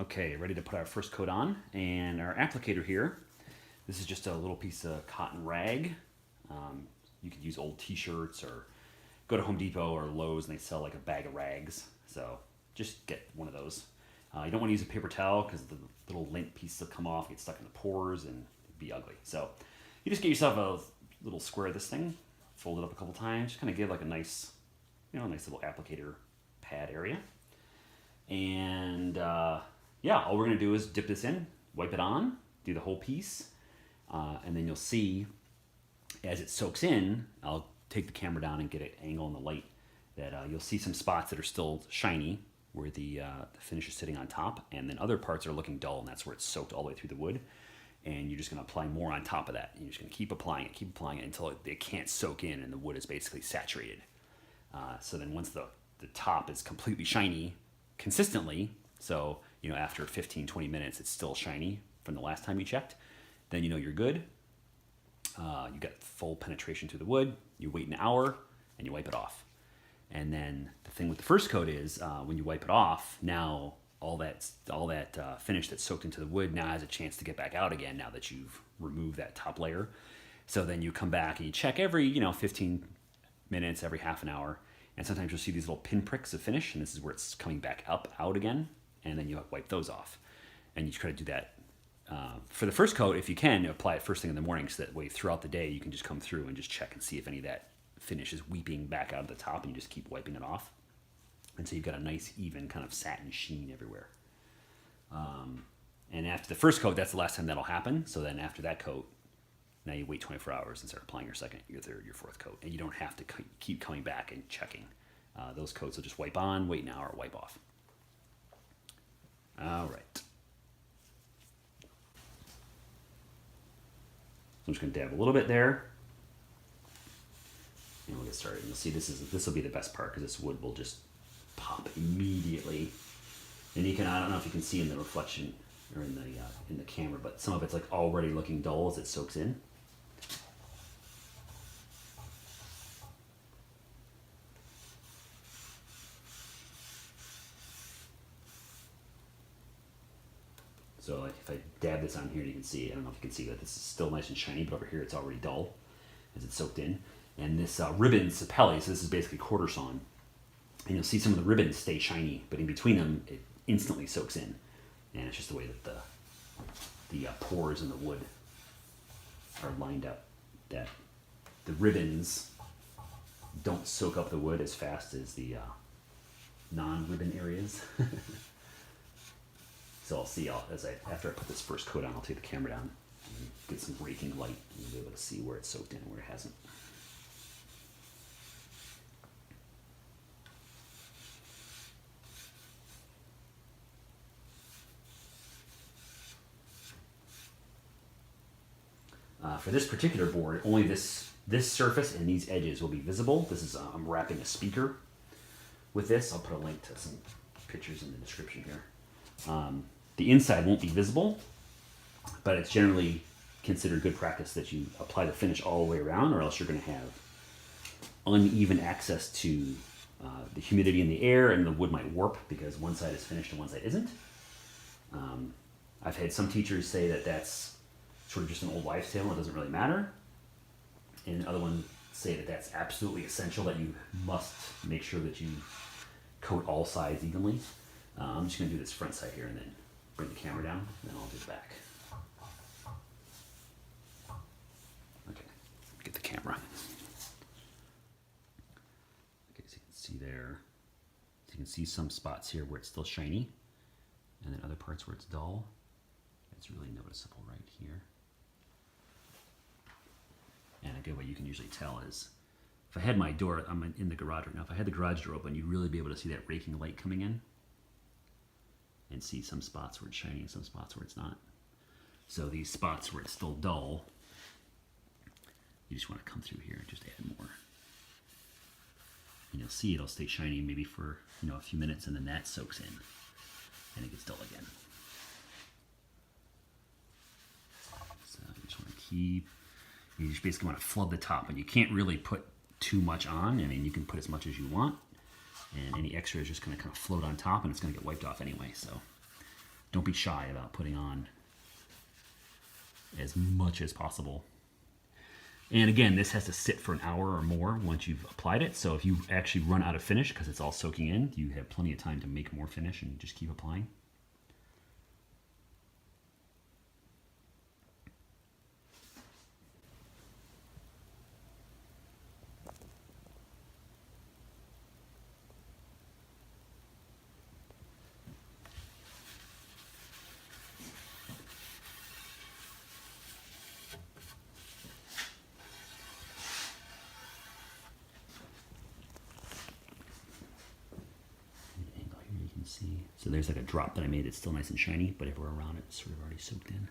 Okay, ready to put our first coat on. And our applicator here, this is just a little piece of cotton rag. You could use old t-shirts or go to Home Depot or Lowe's and they sell like a bag of rags. So just get one of those. You don't want to use a paper towel because the little lint pieces will come off, get stuck in the pores, and it'd be ugly. So you just get yourself a little square of this thing, fold it up a couple times, just kind of give like a nice, nice little applicator pad area. And yeah, all we're gonna do is dip this in, wipe it on, do the whole piece, and then you'll see as it soaks in, I'll take the camera down and get an angle in the light that you'll see some spots that are still shiny where the finish is sitting on top, and then other parts are looking dull, and that's where it's soaked all the way through the wood. And you're just gonna apply more on top of that. You're just gonna keep applying it until it can't soak in and the wood is basically saturated. So then once the top is completely shiny consistently, so after 15-20 minutes it's still shiny from the last time you checked, then you're good. You got full penetration through the wood. You wait an hour and you wipe it off. And then the thing with the first coat is when you wipe it off, now all that finish that's soaked into the wood now has a chance to get back out again now that you've removed that top layer. So then you come back and you check every 15 minutes, every half an hour, and sometimes you'll see these little pinpricks of finish, and this is where it's coming back out again, and then you wipe those off. And you try to do that for the first coat if you can. Apply it first thing in the morning, so that way throughout the day you can just come through and just check and see if any of that finish is weeping back out of the top, and you just keep wiping it off. And so you've got a nice even kind of satin sheen everywhere. And after the first coat, that's the last time that'll happen. So then after that coat, now you wait 24 hours and start applying your second, your third, your fourth coat. And you don't have to keep coming back and checking. Those coats will just wipe on, wait an hour, wipe off. All right. So I'm just going to dab a little bit there. And we'll get started. And you'll see this will be the best part because this wood will just pop immediately. And you can, I don't know if you can see in the reflection or in the camera, but some of it's like already looking dull as it soaks in. So like if I dab this on here, you can see, I don't know if you can see that this is still nice and shiny, but over here it's already dull as it's soaked in. And this ribbon sapelli, so this is basically quarter sawn. And you'll see some of the ribbons stay shiny, but in between them, it instantly soaks in. And it's just the way that the pores in the wood are lined up, that the ribbons don't soak up the wood as fast as the non-ribbon areas. So I'll see, after I put this first coat on, I'll take the camera down and get some raking light, and you'll be able to see where it's soaked in and where it hasn't. For this particular board, only this surface and these edges will be visible. This is, I'm wrapping a speaker with this. I'll put a link to some pictures in the description here. The inside won't be visible, but it's generally considered good practice that you apply the finish all the way around, or else you're going to have uneven access to the humidity in the air, and the wood might warp because one side is finished and one side isn't. I've had some teachers say that that's sort of just an old wives' tale, it doesn't really matter. And other ones say that that's absolutely essential, that you must make sure that you coat all sides evenly. I'm just going to do this front side here and then bring the camera down, and then I'll do the back. Okay, get the camera. Okay, so you can see there, so you can see some spots here where it's still shiny, and then other parts where it's dull. It's really noticeable right here. And a good way you can usually tell is, if I had my door, I'm in the garage right now, if I had the garage door open, you'd really be able to see that raking light coming in and see some spots where it's shiny and some spots where it's not. So these spots where it's still dull, you just want to come through here and just add more. And you'll see it'll stay shiny maybe for a few minutes, and then that soaks in and it gets dull again. So you just want to keep, you just basically want to flood the top, and you can't really put too much on. I mean, you can put as much as you want, and any extra is just going to kind of float on top, and it's going to get wiped off anyway. So don't be shy about putting on as much as possible. And again, this has to sit for an hour or more once you've applied it. So if you actually run out of finish because it's all soaking in, you have plenty of time to make more finish and just keep applying. See, so there's like a drop that I made. It's still nice and shiny, but everywhere around it, it's sort of already soaked in.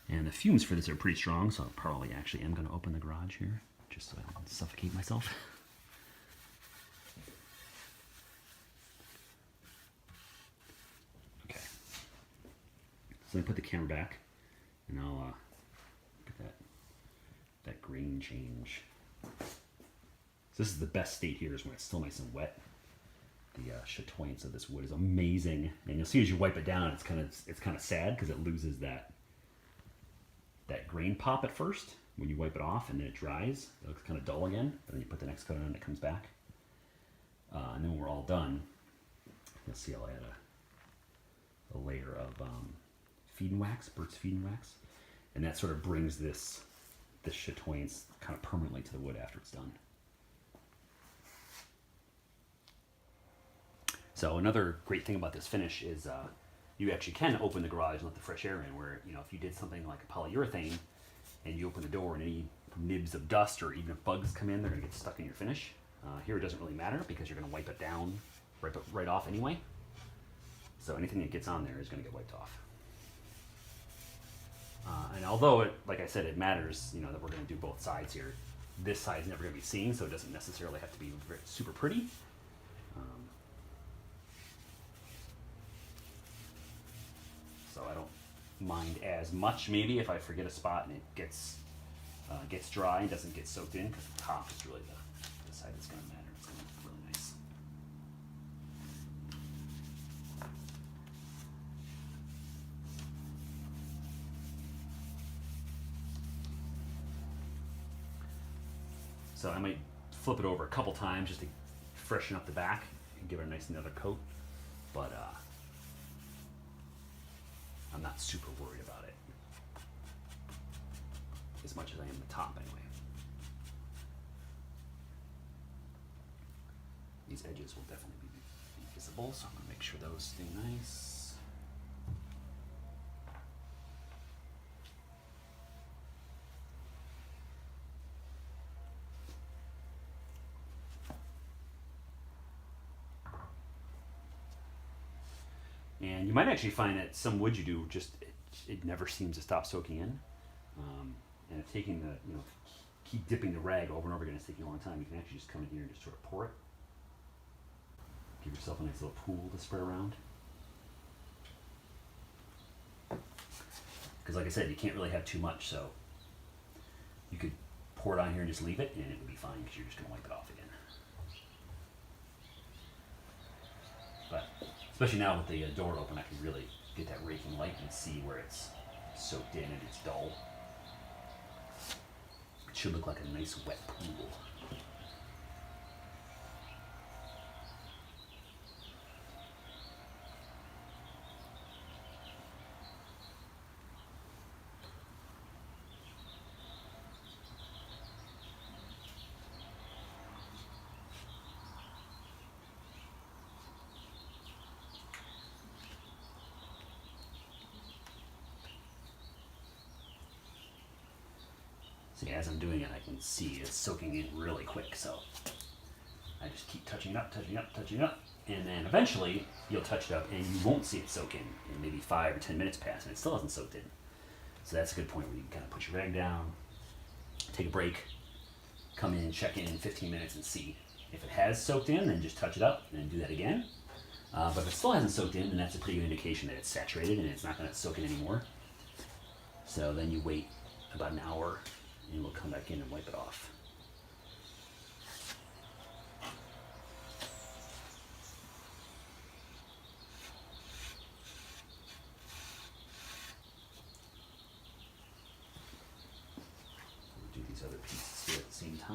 And the fumes for this are pretty strong, so I probably actually am going to open the garage here, just so I don't suffocate myself. Okay. So I put the camera back, and I'll look at that grain change. So this is the best state here, is when it's still nice and wet. The chatoyance of this wood is amazing, and you'll see as you wipe it down, it's kind of sad because it loses that grain pop at first when you wipe it off, and then it dries. It looks kind of dull again, but then you put the next coat on and it comes back. And then when we're all done, you'll see I'll add a layer of feed-in wax, Bert's feed-in wax, and that sort of brings this chatoyance kind of permanently to the wood after it's done. So another great thing about this finish is you actually can open the garage and let the fresh air in, where, if you did something like a polyurethane and you open the door and any nibs of dust or even if bugs come in, they're going to get stuck in your finish. Here it doesn't really matter because you're going to wipe it down right off anyway. So anything that gets on there is going to get wiped off. And although, like I said, it matters, that we're going to do both sides here. This side's never going to be seen, so it doesn't necessarily have to be super pretty. So I don't mind as much maybe if I forget a spot and it gets dry and doesn't get soaked in, because the top is really the side that's going to matter. It's going to look really nice. So I might flip it over a couple times just to freshen up the back and give it a nice another coat, but I'm not super worried about it as much as I am the top anyway. These edges will definitely be visible, so I'm going to make sure those stay nice. And you might actually find that some wood you do, it never seems to stop soaking in. And if taking keep dipping the rag over and over again, it's taking a long time, you can actually just come in here and just sort of pour it. Give yourself a nice little pool to spread around. Because like I said, you can't really have too much, so you could pour it on here and just leave it, and it would be fine because you're just going to wipe it off again. But especially now with the door open, I can really get that raking light and see where it's soaked in and it's dull. It should look like a nice wet pool. See, as I'm doing it, I can see it's soaking in really quick, so I just keep touching it up, touching it up, touching it up, and then eventually you'll touch it up and you won't see it soak in, and maybe 5 or 10 minutes pass and it still hasn't soaked in. So that's a good point where you can kind of put your rag down, take a break, come in, check in 15 minutes and see. If it has soaked in, then just touch it up and then do that again. But if it still hasn't soaked in, then that's a pretty good indication that it's saturated and it's not going to soak in anymore. So then you wait about an hour and we'll come back in and wipe it off.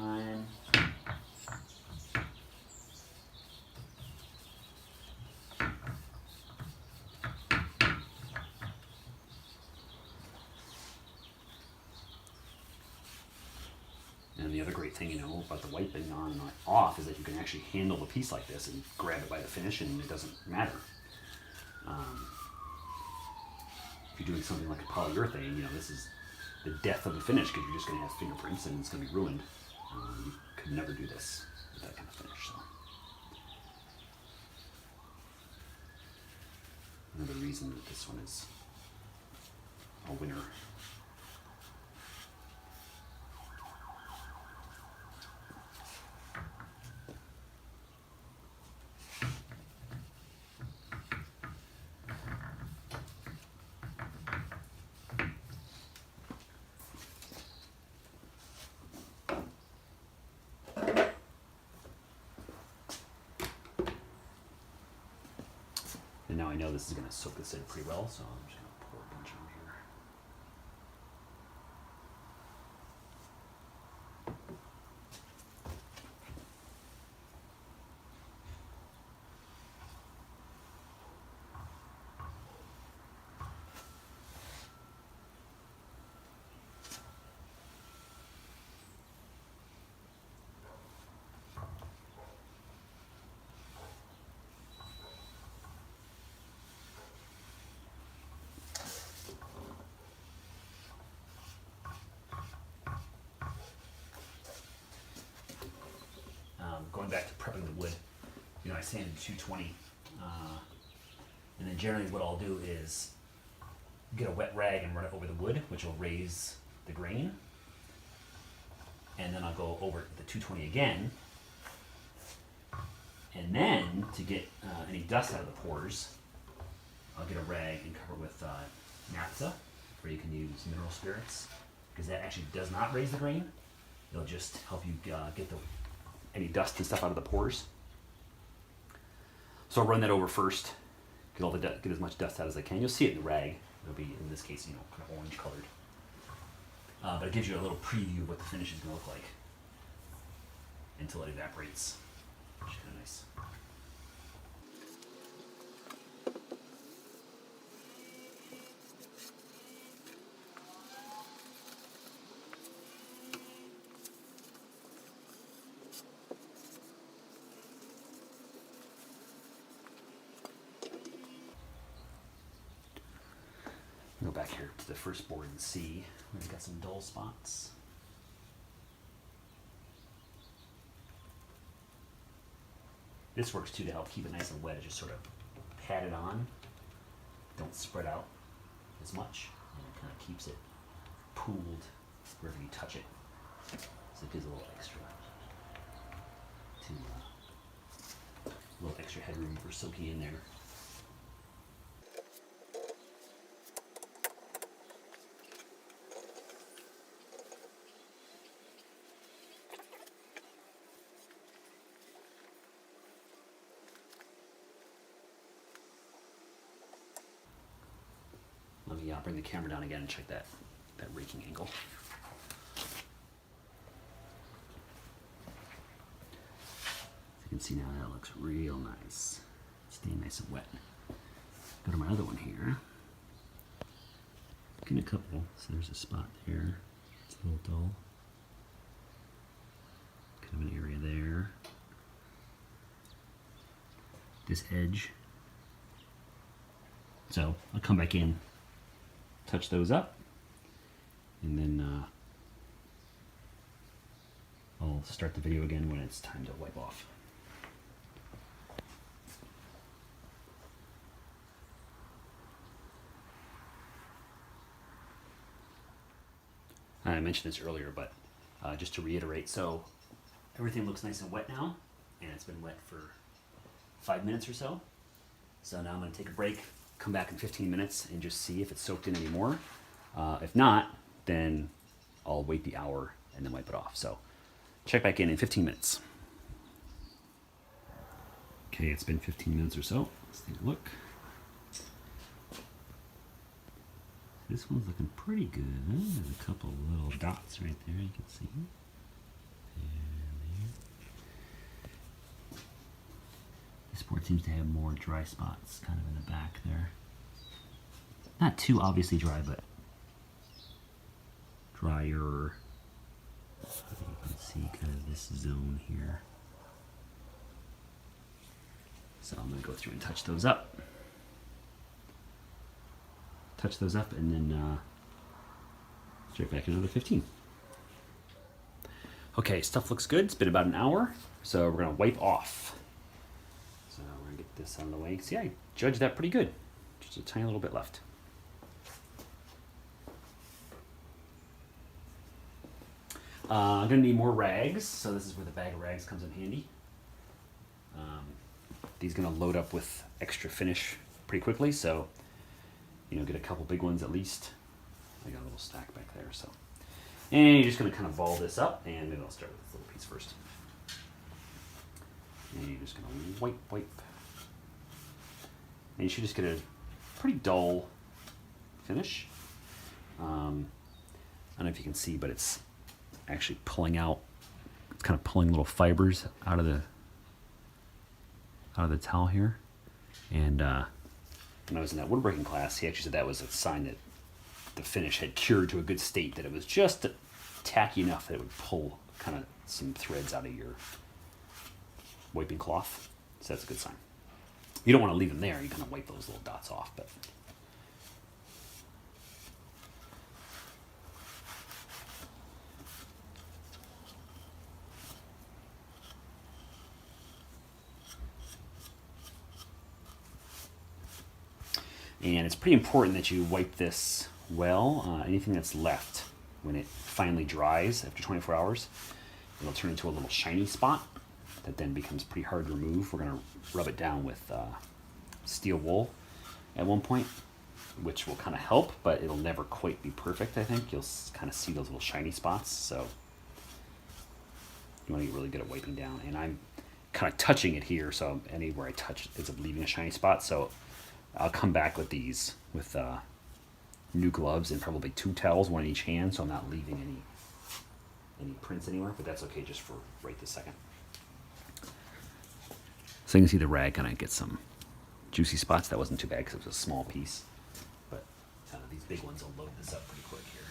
time. And the other great thing, about the wiping on and off is that you can actually handle the piece like this and grab it by the finish, and it doesn't matter. If you're doing something like a polyurethane, this is the death of the finish because you're just going to have fingerprints and it's going to be ruined. You could never do this with that kind of finish. So another reason that this one is a winner. And now I know this is going to soak this in pretty well, so I'm just going to pour a bunch on here. Going back to prepping the wood, I sanded 220, and then generally what I'll do is get a wet rag and run it over the wood, which will raise the grain, and then I'll go over the 220 again, and then to get any dust out of the pores, I'll get a rag and cover it with naphtha, or you can use mineral spirits, because that actually does not raise the grain. It'll just help you get any dust and stuff out of the pores. So I'll run that over first, get as much dust out as I can. You'll see it in the rag. It'll be, in this case, kind of orange colored. But it gives you a little preview of what the finish is going to look like until it evaporates, which is kind of nice. Go back here to the first board and see where we've got some dull spots. This works too to help keep it nice and wet. It just sort of pat it on. Don't spread out as much, and it kind of keeps it pooled wherever you touch it. So it gives a little extra headroom for soaking in there. Let me bring the camera down again and check that raking angle. As you can see now, that looks real nice. Staying nice and wet. Go to my other one here. Look in a couple. So there's a spot there. It's a little dull. Kind of an area there. This edge. So I'll come back in, touch those up, and then I'll start the video again when it's time to wipe off. I mentioned this earlier, but just to reiterate, so everything looks nice and wet now, and it's been wet for 5 minutes or so. So now I'm going to take a break, come back in 15 minutes, and just see if it's soaked in anymore. If not, then I'll wait the hour and then wipe it off. So check back in 15 minutes. Okay, it's been 15 minutes or so. Let's take a look. This one's looking pretty good. There's a couple little dots right there you can see. board seems to have more dry spots kind of in the back there. Not too obviously dry, but drier. You can see kind of this zone here. So I'm going to go through and touch those up. Touch those up and then straight back another 15. Okay, stuff looks good. It's been about an hour, so we're going to wipe off. So we're going to get this out of the way. See, I judged that pretty good. Just a tiny little bit left. I'm going to need more rags, so this is where the bag of rags comes in handy. These are going to load up with extra finish pretty quickly, so get a couple big ones at least. I got a little stack back there, so. And you're just going to kind of ball this up, and maybe I'll start with this little piece first. And you're just going to wipe. And you should just get a pretty dull finish. I don't know if you can see, but it's actually pulling out. It's kind of pulling little fibers out of the towel here. And when I was in that woodworking class, he actually said that was a sign that the finish had cured to a good state, that it was just tacky enough that it would pull kind of some threads out of your wiping cloth. So that's a good sign. You don't want to leave them there. You kind of wipe those little dots off, but. And it's pretty important that you wipe this well. Anything that's left, when it finally dries after 24 hours, it'll turn into a little shiny spot that then becomes pretty hard to remove. We're going to rub it down with steel wool at one point, which will kind of help, but it'll never quite be perfect, I think. You'll kind of see those little shiny spots, so you want to get really good at wiping down. And I'm kind of touching it here, so anywhere I touch ends up leaving a shiny spot. So I'll come back with these with new gloves and probably 2 towels, one in each hand, so I'm not leaving any prints anywhere, but that's okay just for right this second. So you can see the rag kind of get some juicy spots. That wasn't too bad because it was a small piece, but these big ones will load this up pretty quick here.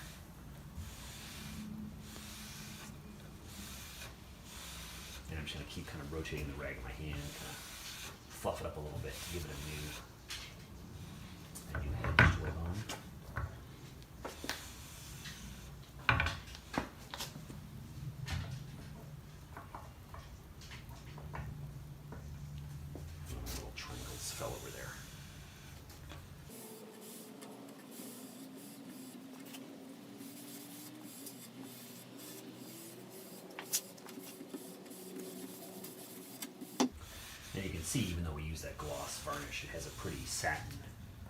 And I'm just going to keep kind of rotating the rag in my hand, kind of fluff it up a little bit to give it a new edge to work on. Little triangles fell over there. And you can see, even though we use that gloss varnish, it has a pretty satin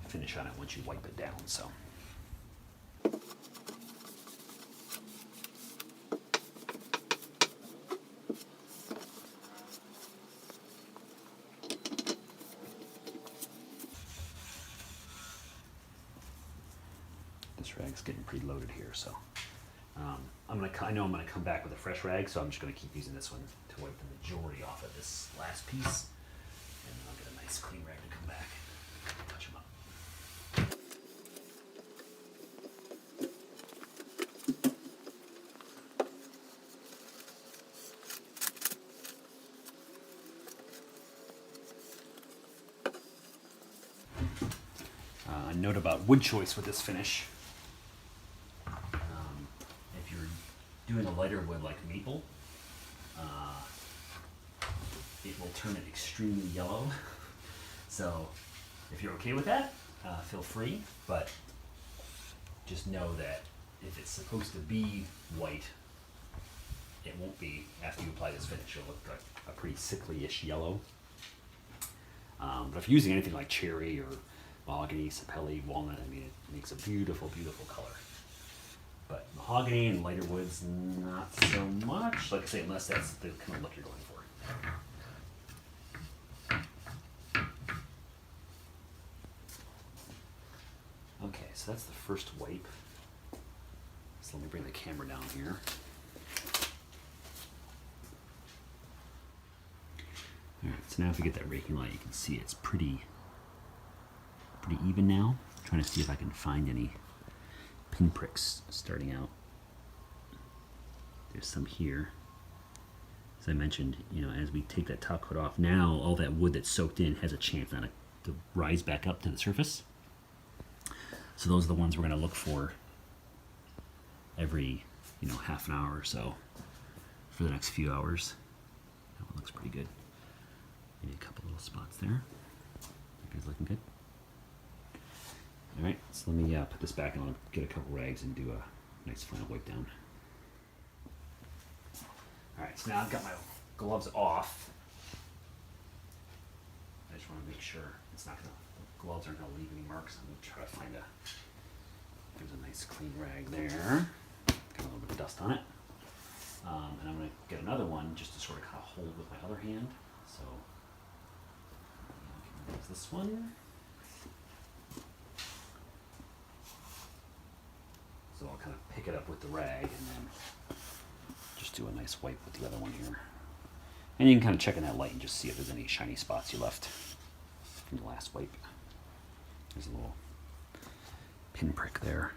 finish on it once you wipe it down. So this rag's getting pretty loaded here, so I know I'm gonna come back with a fresh rag, so I'm just gonna keep using this one to wipe the majority off of this last piece, and then I'll get a nice clean rag to come back and touch them up. A note about wood choice with this finish. If you're doing a lighter wood like maple, it will turn it extremely yellow. So if you're okay with that, feel free, but just know that if it's supposed to be white, it won't be after you apply this finish. It'll look like a pretty sickly-ish yellow. But if you're using anything like cherry or mahogany, sapelli, walnut, I mean, it makes a beautiful, beautiful color. But mahogany and lighter woods, not so much. Like I say, unless that's the kind of look you're going for. Okay, so that's the first wipe. So let me bring the camera down here. Alright, so now if you get that raking light, you can see it's pretty even now. I'm trying to see if I can find any pinpricks starting out. There's some here. As I mentioned, as we take that top coat off, now all that wood that's soaked in has a chance now to rise back up to the surface. So those are the ones we're going to look for every, half an hour or so for the next few hours. That one looks pretty good. Maybe a couple little spots there. That guy's looking good. All right, so let me put this back and I'll get a couple rags and do a nice final wipe down. All right, so now I've got my gloves off. I just want to make sure the gloves aren't going to leave any marks. I'm going to try to find there's a nice clean rag there. Got a little bit of dust on it. And I'm going to get another one just to sort of kind of hold with my other hand. So I can use this one. So I'll kind of pick it up with the rag and then just do a nice wipe with the other one here. And you can kind of check in that light and just see if there's any shiny spots you left from the last wipe. There's a little pinprick there.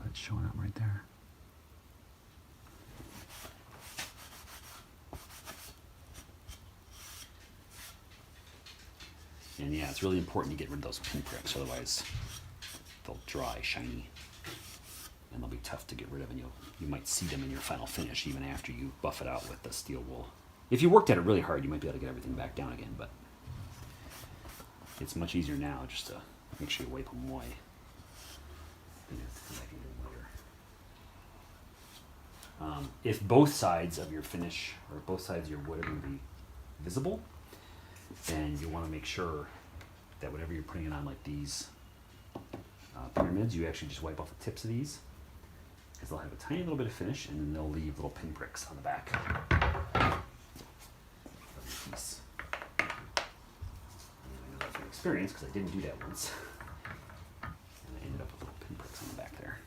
That's showing up right there. And yeah, it's really important to get rid of those pinpricks, otherwise they'll dry shiny and they'll be tough to get rid of, and you might see them in your final finish even after you buff it out with the steel wool. If you worked at it really hard, you might be able to get everything back down again, but it's much easier now just to make sure you wipe them away. If both sides of your finish or both sides of your wood are going to be visible, then you want to make sure that whatever you're putting it on, like these pyramids, you actually just wipe off the tips of these, because they'll have a tiny little bit of finish and then they'll leave little pinpricks on the back of your piece. And I know that from experience because I didn't do that once. And I ended up with little pinpricks on the back there.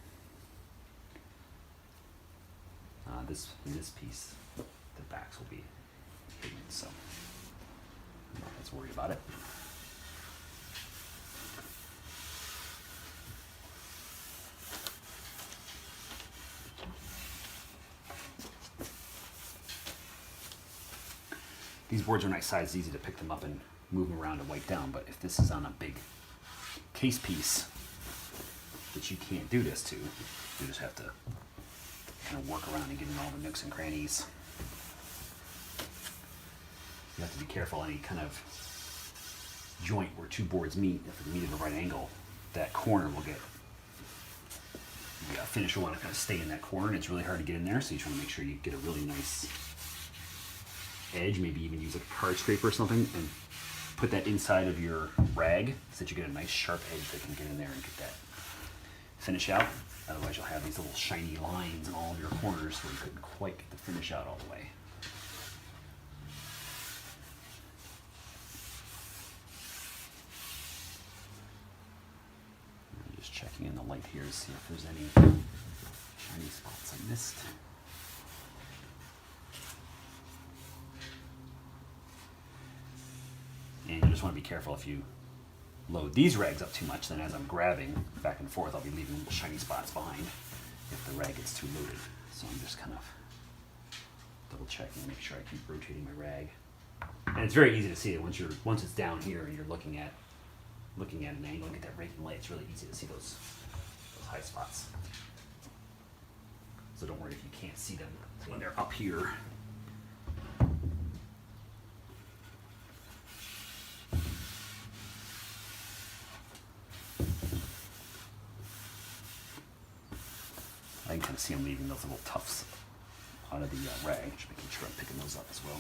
In this piece, the backs will be hidden, so I'm not as worried about it. These boards are nice size, it's easy to pick them up and move them around and wipe down, but if this is on a big case piece that you can't do this to, you just have to kind of work around and get in all the nooks and crannies. You have to be careful any kind of joint where two boards meet, if they meet at a right angle, that corner will get, the finisher will want to kind of stay in that corner, and it's really hard to get in there, so you just want to make sure you get a really nice edge, maybe even use like a card scraper or something, and put that inside of your rag so that you get a nice sharp edge that can get in there and get that finish out. Otherwise you'll have these little shiny lines in all of your corners where you couldn't quite get the finish out all the way. I'm just checking in the light here to see if there's any shiny spots I missed. And you just want to be careful if you load these rags up too much, then as I'm grabbing back and forth, I'll be leaving little shiny spots behind if the rag gets too loaded. So I'm just kind of double checking to make sure I keep rotating my rag. And it's very easy to see it once it's down here and you're looking at an angle and get that raking light. It's really easy to see those high spots. So don't worry if you can't see them when they're up here. I can kind of see them leaving those little tufts out of the rag, just making sure I'm picking those up as well.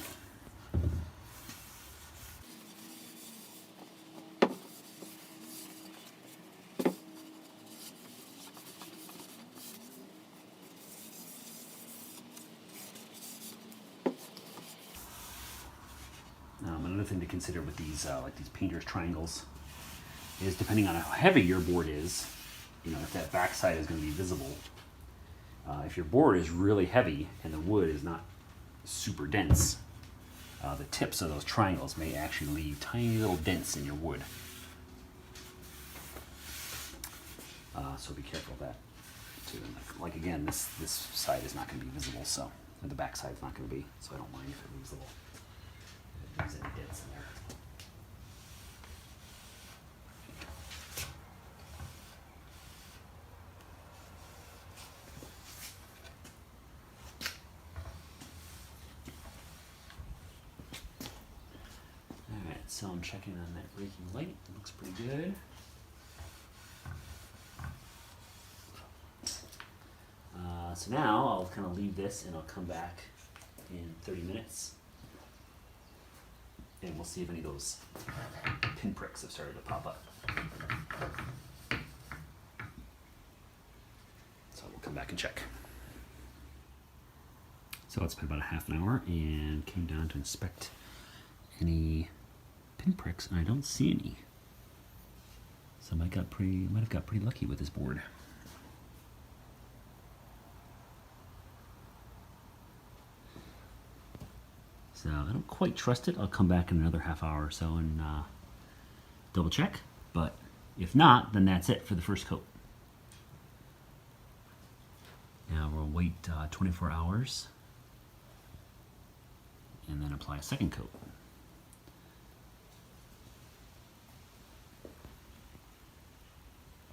Another thing to consider with these, like these painter's triangles, is depending on how heavy your board is, if that backside is going to be visible. If your board is really heavy and the wood is not super dense, the tips of those triangles may actually leave tiny little dents in your wood. So be careful of that too. And like again, this side is not going to be visible, so and the back side is not going to be. So I don't mind if it leaves any dents in there. Alright, so I'm checking on that braking light. It looks pretty good. So now I'll kind of leave this and I'll come back in 30 minutes and we'll see if any of those pinpricks have started to pop up. So we'll come back and check. So it's been about a half an hour and came down to inspect any pinpricks and I don't see any. So I might have got pretty lucky with this board. So I don't quite trust it. I'll come back in another half hour or so and double check. But if not, then that's it for the first coat. Now we'll wait 24 hours and then apply a second coat.